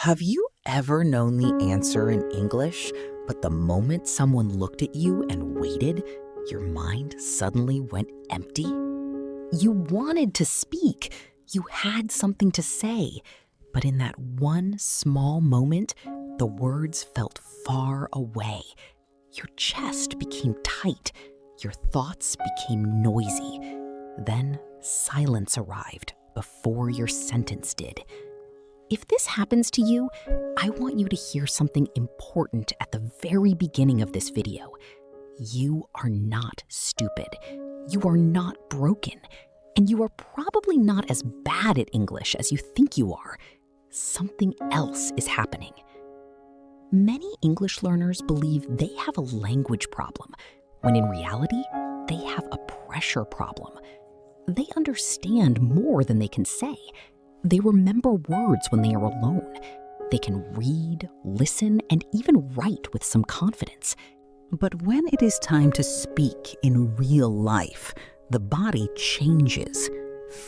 Have you ever known the answer in English, but the moment someone looked at you and waited, your mind suddenly went empty? You wanted to speak, you had something to say, but in that one small moment, the words felt far away. Your chest became tight, your thoughts became noisy. Then silence arrived before your sentence did. If this happens to you, I want you to hear something important at the very beginning of this video. You are not stupid. You are not broken. And you are probably not as bad at English as you think you are. Something else is happening. Many English learners believe they have a language problem, when in reality, they have a pressure problem. They understand more than they can say. They remember words when they are alone. They can read, listen, and even write with some confidence. But when it is time to speak in real life, the body changes.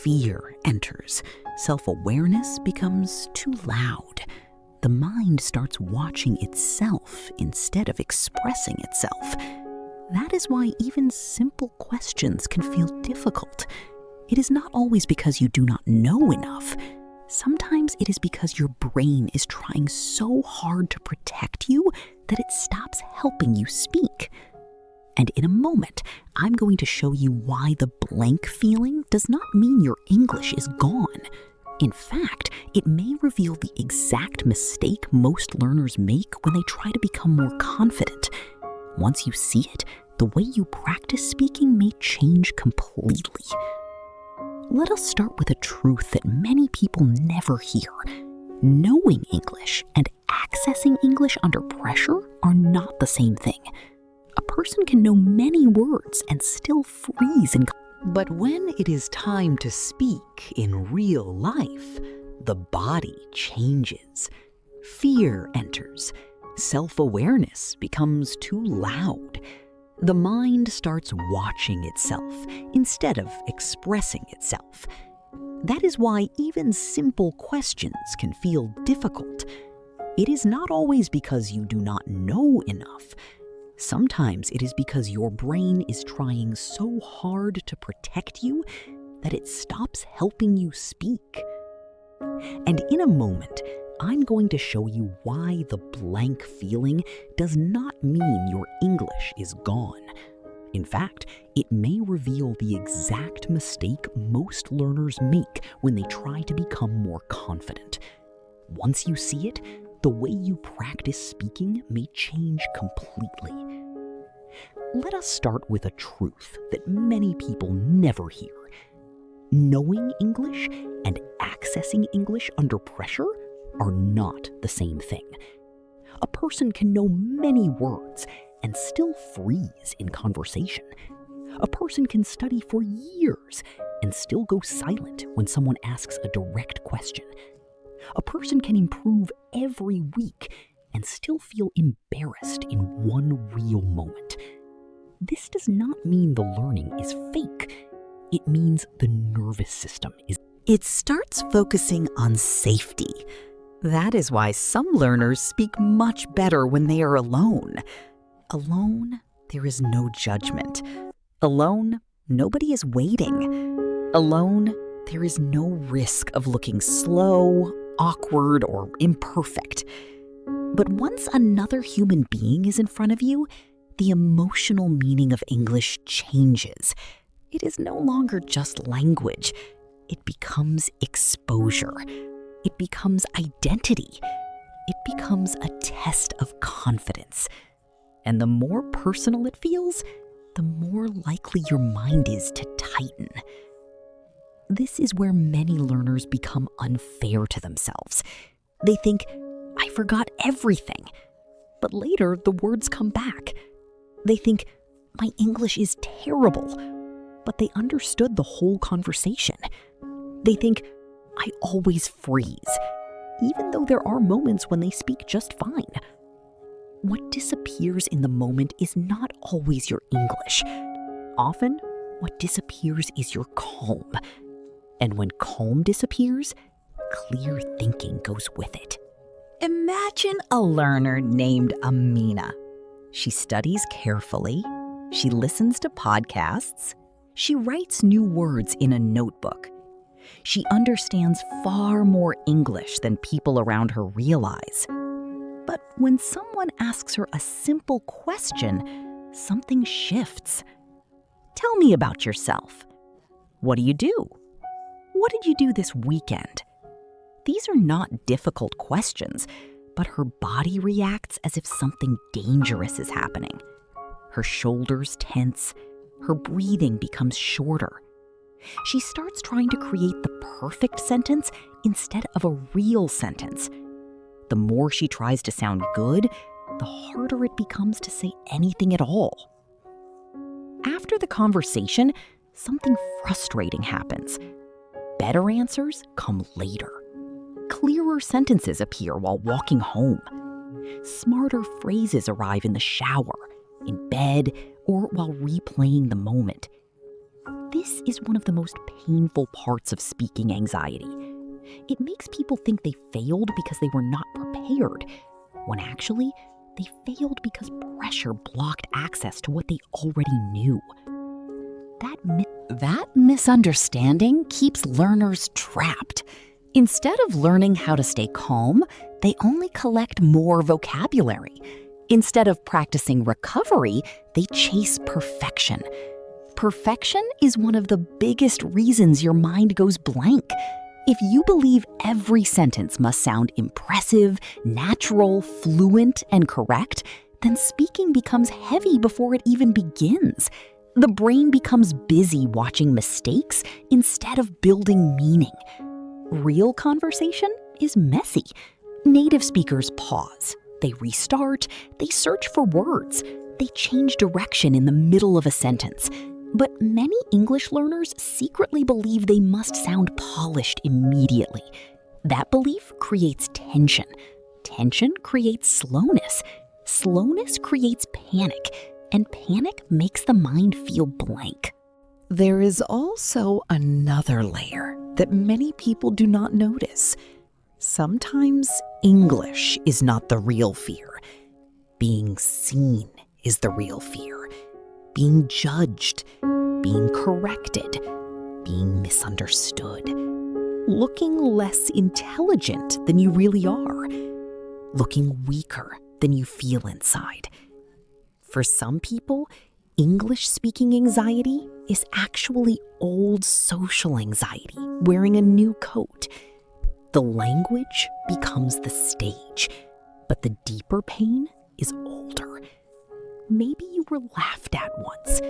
Fear enters. Self-awareness becomes too loud. The mind starts watching itself instead of expressing itself. That is why even simple questions can feel difficult. It is not always because you do not know enough. Sometimes it is because your brain is trying so hard to protect you that it stops helping you speak. And in a moment, I'm going to show you why the blank feeling does not mean your English is gone. In fact, it may reveal the exact mistake most learners make when they try to become more confident. Once you see it, the way you practice speaking may change completely. Let us start with a truth that many people never hear. Knowing English and accessing English under pressure are not the same thing. A person can know many words and still freeze in. But when it is time to speak in real life, the body changes. Fear enters. Self-awareness becomes too loud. The mind starts watching itself instead of expressing itself. That is why even simple questions can feel difficult. It is not always because you do not know enough. Sometimes it is because your brain is trying so hard to protect you that it stops helping you speak. And in a moment, I'm going to show you why the blank feeling does not mean your English is gone. In fact, it may reveal the exact mistake most learners make when they try to become more confident. Once you see it, the way you practice speaking may change completely. Let us start with a truth that many people never hear. Knowing English and accessing English under pressure are not the same thing. A person can know many words and still freeze in conversation. A person can study for years and still go silent when someone asks a direct question. A person can improve every week and still feel embarrassed in one real moment. This does not mean the learning is fake. It means the nervous system is. It starts focusing on safety. That is why some learners speak much better when they are alone. Alone, there is no judgment. Alone, nobody is waiting. Alone, there is no risk of looking slow, awkward, or imperfect. But once another human being is in front of you, the emotional meaning of English changes. It is no longer just language. It becomes exposure. It becomes identity. It becomes a test of confidence. And the more personal it feels, the more likely your mind is to tighten. This is where many learners become unfair to themselves. They think, I forgot everything. But later, the words come back. They think, my English is terrible. But they understood the whole conversation. They think, I always freeze, even though there are moments when they speak just fine. What disappears in the moment is not always your English. Often, what disappears is your calm. And when calm disappears, clear thinking goes with it. Imagine a learner named Amina. She studies carefully, she listens to podcasts, she writes new words in a notebook. She understands far more English than people around her realize. But when someone asks her a simple question, something shifts. Tell me about yourself. What do you do? What did you do this weekend? These are not difficult questions, but her body reacts as if something dangerous is happening. Her shoulders tense, her breathing becomes shorter. She starts trying to create the perfect sentence instead of a real sentence. The more she tries to sound good, the harder it becomes to say anything at all. After the conversation, something frustrating happens. Better answers come later. Clearer sentences appear while walking home. Smarter phrases arrive in the shower, in bed, or while replaying the moment. This is one of the most painful parts of speaking anxiety. It makes people think they failed because they were not prepared, when actually they failed because pressure blocked access to what they already knew. That misunderstanding keeps learners trapped. Instead of learning how to stay calm, they only collect more vocabulary. Instead of practicing recovery, they chase perfection. Perfection is one of the biggest reasons your mind goes blank. If you believe every sentence must sound impressive, natural, fluent, and correct, then speaking becomes heavy before it even begins. The brain becomes busy watching mistakes instead of building meaning. Real conversation is messy. Native speakers pause, they restart, they search for words, they change direction in the middle of a sentence. But many English learners secretly believe they must sound polished immediately. That belief creates tension. Tension creates slowness. Slowness creates panic. And panic makes the mind feel blank. There is also another layer that many people do not notice. Sometimes English is not the real fear. Being seen is the real fear. Being judged, being corrected, being misunderstood, looking less intelligent than you really are, looking weaker than you feel inside. For some people, English-speaking anxiety is actually old social anxiety wearing a new coat. The language becomes the stage, but the deeper pain is older. Maybe you were laughed at once.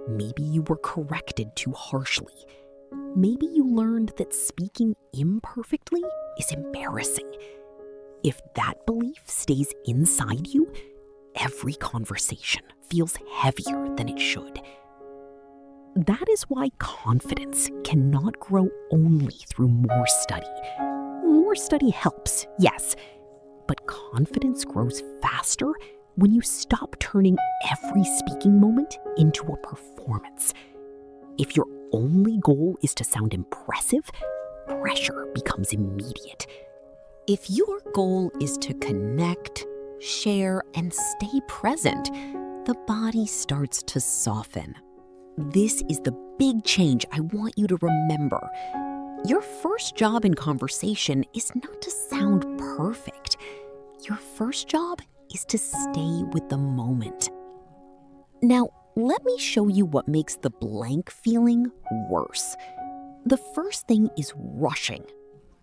Maybe you were corrected too harshly. Maybe you learned that speaking imperfectly is embarrassing. If that belief stays inside you, every conversation feels heavier than it should. That is why confidence cannot grow only through more study. More study helps, yes, but confidence grows faster when you stop turning every speaking moment into a performance. If your only goal is to sound impressive, pressure becomes immediate. If your goal is to connect, share, and stay present, the body starts to soften. This is the big change I want you to remember. Your first job in conversation is not to sound perfect. Your first job is to stay with the moment. Now, let me show you what makes the blank feeling worse. The first thing is rushing.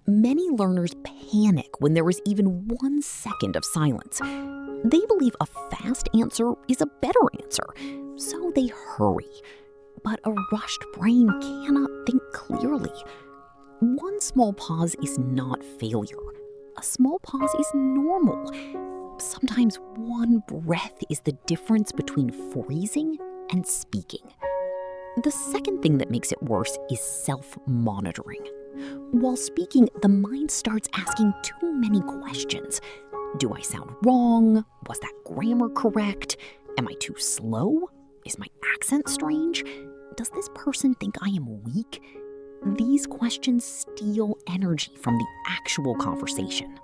Many learners panic when there is even 1 second of silence. They believe a fast answer is a better answer, so they hurry. But a rushed brain cannot think clearly. One small pause is not failure. A small pause is normal. Sometimes one breath is the difference between freezing and speaking. The second thing that makes it worse is self-monitoring. While speaking, the mind starts asking too many questions. Do I sound wrong? Was that grammar correct? Am I too slow? Is my accent strange? Does this person think I am weak? These questions steal energy from the actual conversation.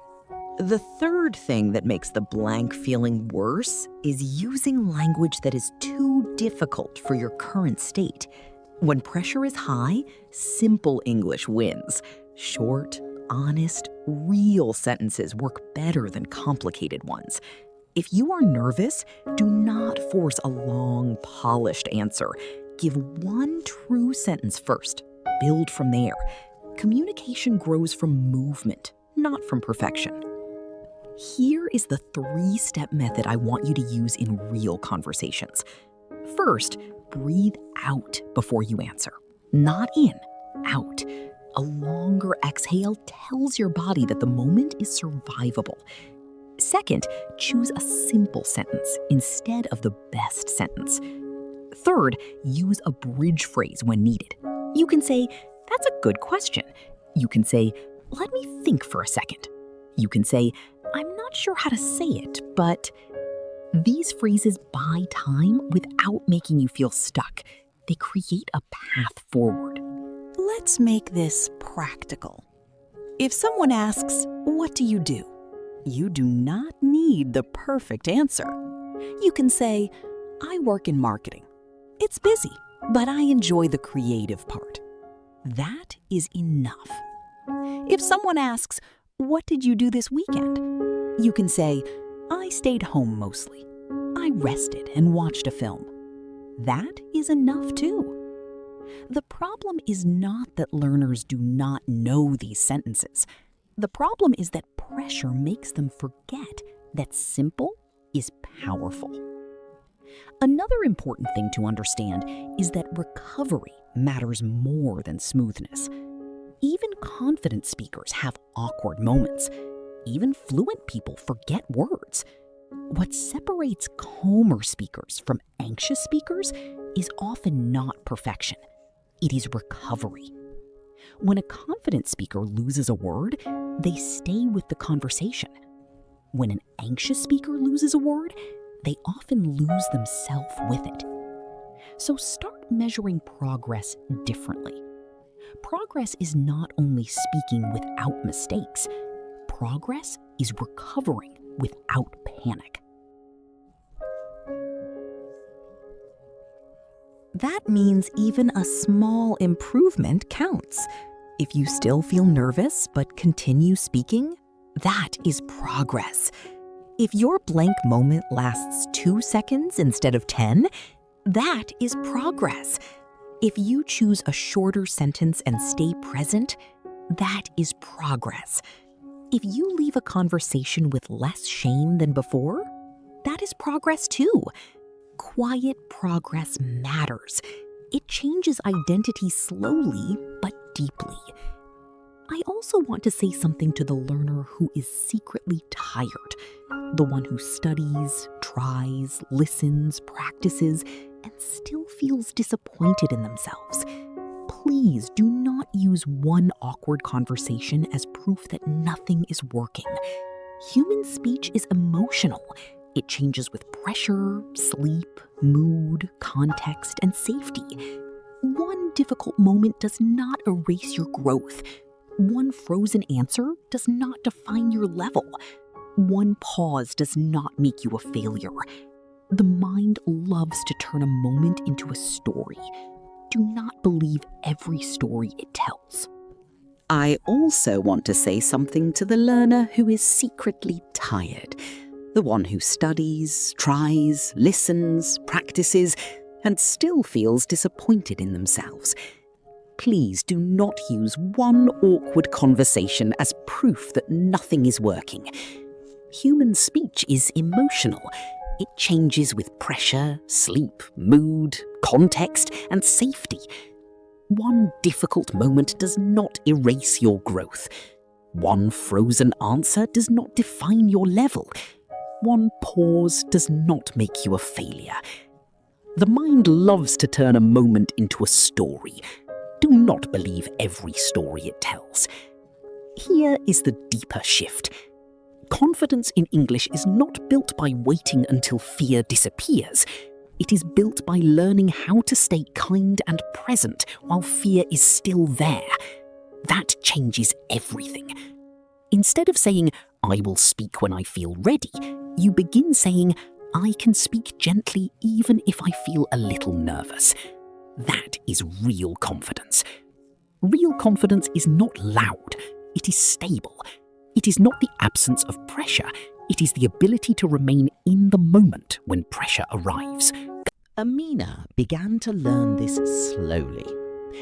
The third thing that makes the blank feeling worse is using language that is too difficult for your current state. When pressure is high, simple English wins. Short, honest, real sentences work better than complicated ones. If you are nervous, do not force a long, polished answer. Give one true sentence first. Build from there. Communication grows from movement, not from perfection. Here is the 3-step method I want you to use in real conversations. First, breathe out before you answer. Not in, out. A longer exhale tells your body that the moment is survivable. Second, choose a simple sentence instead of the best sentence. Third, use a bridge phrase when needed. You can say, "That's a good question." You can say, "Let me think for a second." You can say, "I'm not sure how to say it, but..." These phrases buy time without making you feel stuck. They create a path forward. Let's make this practical. If someone asks, "What do?" you do not need the perfect answer. You can say, "I work in marketing. It's busy, but I enjoy the creative part." That is enough. If someone asks, "What did you do this weekend?" you can say, "I stayed home mostly. I rested and watched a film." That is enough too. The problem is not that learners do not know these sentences. The problem is that pressure makes them forget that simple is powerful. Another important thing to understand is that recovery matters more than smoothness. Even confident speakers have awkward moments. Even fluent people forget words. What separates calmer speakers from anxious speakers is often not perfection. It is recovery. When a confident speaker loses a word, they stay with the conversation. When an anxious speaker loses a word, they often lose themselves with it. So start measuring progress differently. Progress is not only speaking without mistakes. Progress is recovering without panic. That means even a small improvement counts. If you still feel nervous but continue speaking, that is progress. If your blank moment lasts 2 seconds instead of 10, that is progress. If you choose a shorter sentence and stay present, that is progress. If you leave a conversation with less shame than before, that is progress too. Quiet progress matters. It changes identity slowly but deeply. I also want to say something to the learner who is secretly tired, the one who studies, tries, listens, practices, and still feels disappointed in themselves. Please do not use one awkward conversation as proof that nothing is working. Human speech is emotional. It changes with pressure, sleep, mood, context, and safety. One difficult moment does not erase your growth. One frozen answer does not define your level. One pause does not make you a failure. The mind loves to turn a moment into a story. Do not believe every story it tells. I also want to say something to the learner who is secretly tired. The one who studies, tries, listens, practices, and still feels disappointed in themselves. Please do not use one awkward conversation as proof that nothing is working. Human speech is emotional. It changes with pressure, sleep, mood, context, and safety. One difficult moment does not erase your growth. One frozen answer does not define your level. One pause does not make you a failure. The mind loves to turn a moment into a story. Do not believe every story it tells. Here is the deeper shift. Confidence in English is not built by waiting until fear disappears. It is built by learning how to stay kind and present while fear is still there. That changes everything. Instead of saying, "I will speak when I feel ready," you begin saying, "I can speak gently even if I feel a little nervous." That is real confidence. Real confidence is not loud, it is stable. It is not the absence of pressure, it is the ability to remain in the moment when pressure arrives. Amina began to learn this slowly.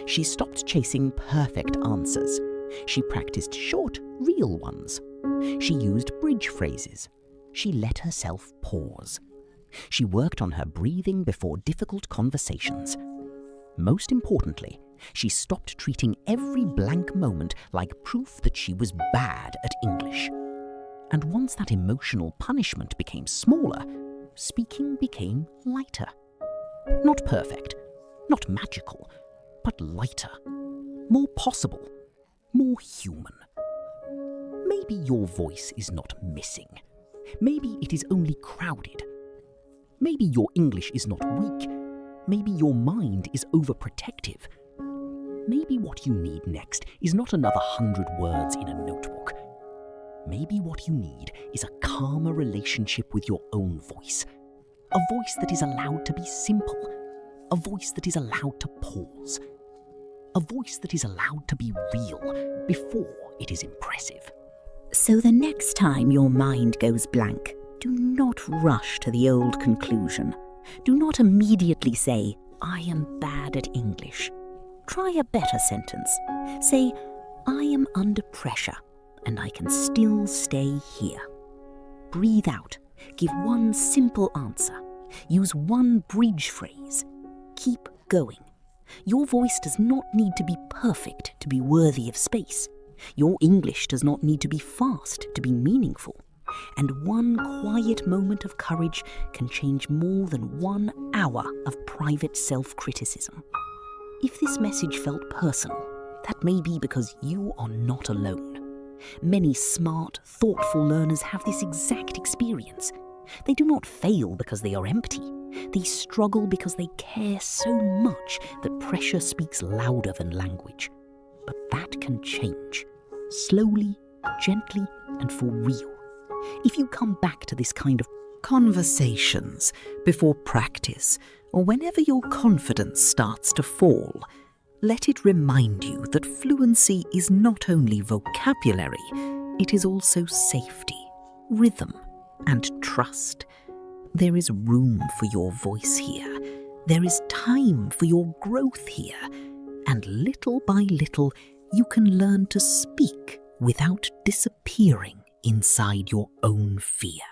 She stopped chasing perfect answers. She practiced short, real ones. She used bridge phrases. She let herself pause. She worked on her breathing before difficult conversations. Most importantly, she stopped treating every blank moment like proof that she was bad at English. And once that emotional punishment became smaller, speaking became lighter. Not perfect, not magical, but lighter, more possible, more human. Maybe your voice is not missing. Maybe it is only crowded. Maybe your English is not weak. Maybe your mind is overprotective. Maybe what you need next is not another 100 words in a notebook. Maybe what you need is a calmer relationship with your own voice. A voice that is allowed to be simple. A voice that is allowed to pause. A voice that is allowed to be real before it is impressive. So the next time your mind goes blank, do not rush to the old conclusion. Do not immediately say, "I am bad at English." Try a better sentence. Say, "I am under pressure and I can still stay here." Breathe out. Give one simple answer. Use one bridge phrase. Keep going. Your voice does not need to be perfect to be worthy of space. Your English does not need to be fast to be meaningful. And one quiet moment of courage can change more than 1 hour of private self-criticism. If this message felt personal, that may be because you are not alone. Many smart, thoughtful learners have this exact experience. They do not fail because they are empty. They struggle because they care so much that pressure speaks louder than language. But that can change. Slowly, gently, and for real. If you come back to this kind of conversations before practice, or whenever your confidence starts to fall, let it remind you that fluency is not only vocabulary, it is also safety, rhythm, and trust. There is room for your voice here. There is time for your growth here. And little by little, you can learn to speak without disappearing inside your own fear.